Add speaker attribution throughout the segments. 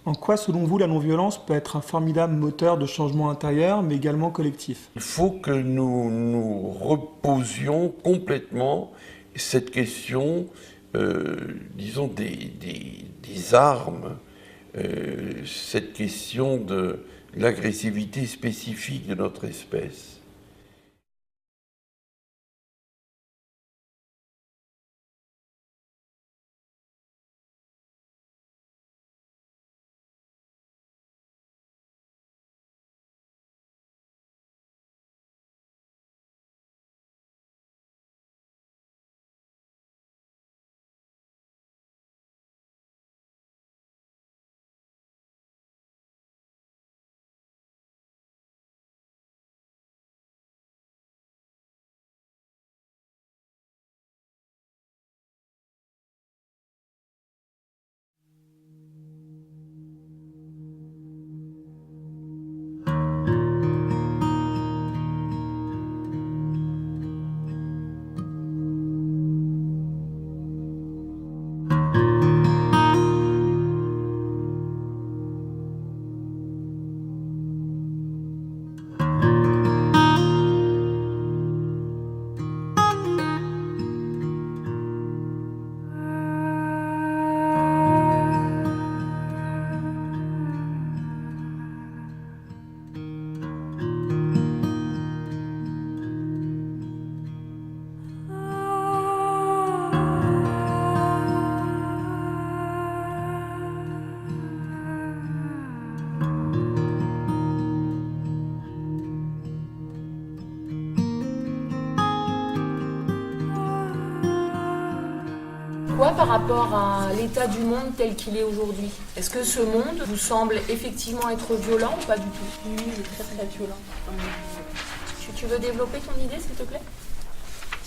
Speaker 1: En quoi, selon vous, la non-violence peut être un formidable moteur de changement intérieur, mais également collectif?
Speaker 2: Il faut que nous reposions complètement cette question, disons, des armes, cette question de l'agressivité spécifique de notre espèce.
Speaker 3: Quoi par rapport à l'état du monde tel qu'il est aujourd'hui? Est-ce que ce monde vous semble effectivement être violent ou pas du tout?
Speaker 4: Oui, il est très très violent.
Speaker 3: Tu veux développer ton idée, s'il te plaît?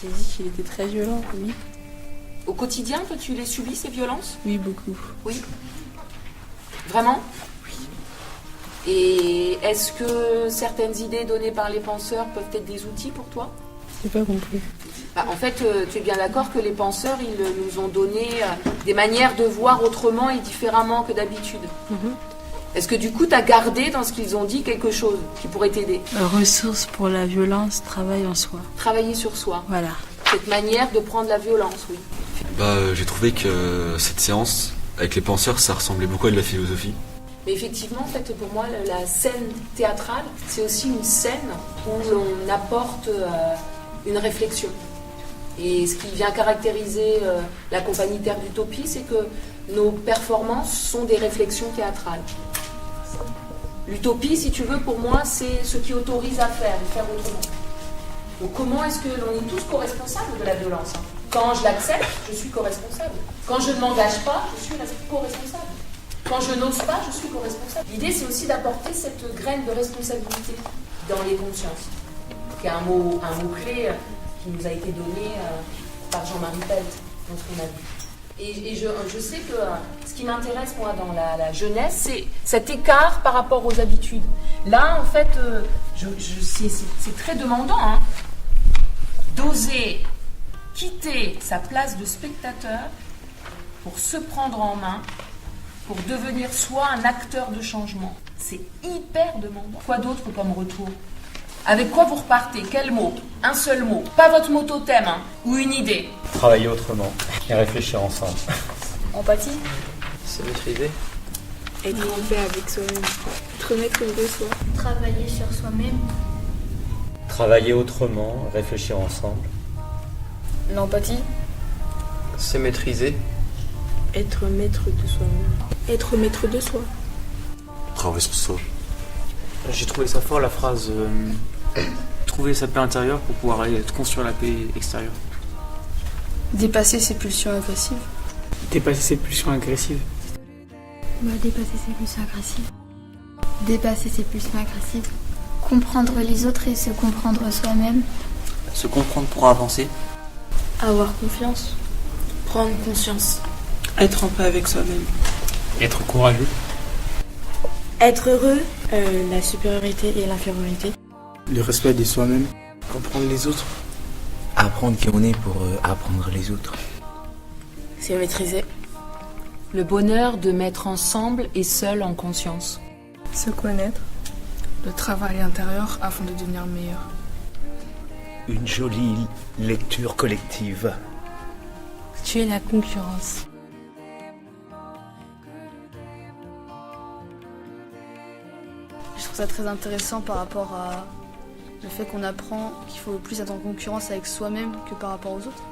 Speaker 4: J'ai dit qu'il était très violent, oui.
Speaker 3: Au quotidien, toi, tu les subis, ces violences?
Speaker 4: Oui, beaucoup.
Speaker 3: Oui. Vraiment? Oui. Et est-ce que certaines idées données par les penseurs peuvent être des outils pour toi?
Speaker 4: J'ai pas compris.
Speaker 3: En fait, tu es bien d'accord que les penseurs, ils nous ont donné des manières de voir autrement et différemment que d'habitude. Est-ce que du coup, tu as gardé dans ce qu'ils ont dit quelque chose qui pourrait t'aider?
Speaker 4: Ressources pour la violence, travail en soi.
Speaker 3: Travailler sur soi.
Speaker 4: Voilà.
Speaker 3: Cette manière de prendre la violence, oui.
Speaker 5: J'ai trouvé que cette séance, avec les penseurs, ça ressemblait beaucoup à de la philosophie.
Speaker 3: Mais effectivement, en fait, pour moi, la scène théâtrale, c'est aussi une scène où l'on apporte une réflexion. Et ce qui vient caractériser la compagnie Terre d'Utopie, c'est que nos performances sont des réflexions théâtrales. L'utopie, si tu veux, pour moi, c'est ce qui autorise à faire autrement. Donc comment est-ce que l'on est tous co-responsables de la violence? Quand je l'accepte, je suis co-responsable. Quand je ne m'engage pas, je suis co-responsable. Quand je n'ose pas, je suis co-responsable. L'idée, c'est aussi d'apporter cette graine de responsabilité dans les consciences, qui est un mot-clé qui nous a été donné par Jean-Marie Pelt dans ce qu'on a vu. Et je sais que ce qui m'intéresse, moi, dans la jeunesse, c'est cet écart par rapport aux habitudes. Là, en fait, c'est très demandant, hein, d'oser quitter sa place de spectateur pour se prendre en main, pour devenir soi un acteur de changement. C'est hyper demandant. Quoi d'autre comme retour? Avec quoi vous repartez? Quel mot? Un seul mot. Pas votre mot totem, hein, ou une idée.
Speaker 6: Travailler autrement et réfléchir ensemble.
Speaker 4: Empathie.
Speaker 7: Se maîtriser.
Speaker 4: Être en paix avec soi-même. Être maître de soi.
Speaker 8: Travailler sur soi-même.
Speaker 6: Travailler autrement, réfléchir ensemble.
Speaker 4: L'empathie.
Speaker 7: Se maîtriser.
Speaker 4: Être maître de soi-même. Être maître de soi.
Speaker 5: Travailler sur soi.
Speaker 7: J'ai trouvé ça fort, la phrase trouver sa paix intérieure pour pouvoir aller construire la paix extérieure.
Speaker 4: Dépasser ses pulsions agressives.
Speaker 7: Dépasser ses pulsions agressives.
Speaker 8: Dépasser ses pulsions agressives. Dépasser ses pulsions agressives. Comprendre les autres et se comprendre soi-même.
Speaker 9: Se comprendre pour avancer.
Speaker 4: Avoir confiance. Prendre conscience.
Speaker 9: Être en paix avec soi-même.
Speaker 7: Être courageux.
Speaker 4: Être heureux. La supériorité et l'infériorité.
Speaker 7: Le respect de soi-même.
Speaker 9: Comprendre les autres.
Speaker 10: Apprendre qui on est pour apprendre les autres.
Speaker 4: Se maîtriser.
Speaker 3: Le bonheur de mettre ensemble et seul en conscience.
Speaker 11: Se connaître. Le travail intérieur afin de devenir meilleur.
Speaker 10: Une jolie lecture collective.
Speaker 4: Tuer la concurrence.
Speaker 11: Je trouve ça très intéressant par rapport à le fait qu'on apprend qu'il faut plus être en concurrence avec soi-même que par rapport aux autres.